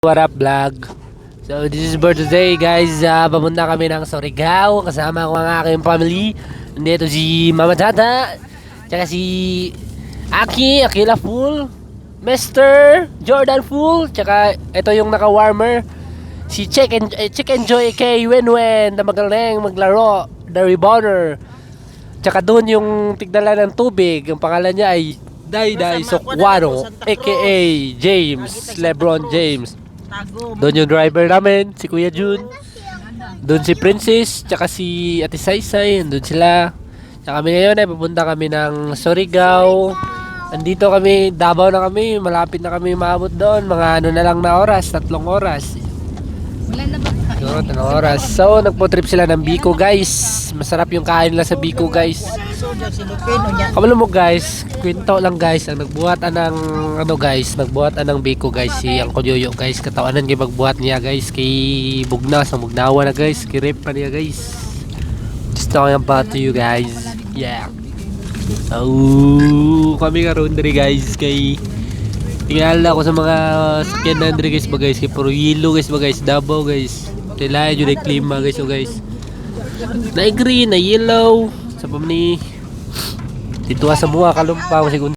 What up vlog? So this is for today guys. Papunta kami ng Surigao kasama ko ang aking family. Nandito si Mama Tata, tsaka si Akila Full, Mr. Jordan Full, tsaka ito yung naka-warmer, si Chicken Joy kay Wenwen na magaling maglaro, the rebounder. Tsaka doon yung tigdala ng tubig, ang pangalan niya ay Dayday Sokwano aka James, Lebron James. Doon yung driver namin, si Kuya Jun. Doon si Princess, tsaka si Ate Saysay, doon sila. Tsaka kami ngayon ay pupunta kami ng Surigao. Andito kami, Davao na kami, malapit na kami maabot doon. Mga ano na lang na oras, 3 oras. Wala na ba? So, 3 oras. So, nagpo-trip sila ng Biko guys. Masarap yung kain nila sa Biko guys. Kabalo mo guys, kwento lang guys, ang nagbuhat ng ano guys, nagbuhat ng Biko guys, si Uncle Yoyo guys, katawanan kay magbuhat niya guys, kay Bugnas, ang Bugnawa na guys, kay Rip pa niya guys. Just talking about to you guys, yeah. So, kami karoon diri guys, kay tingala ko sa mga skin na diri guys ba guys, kay puro yellow guys ba guys, Davao guys. Kailangan yun yung klima guys, so guys. Na green, na yellow, sa pamani dito sa mga kalumpaw siguro.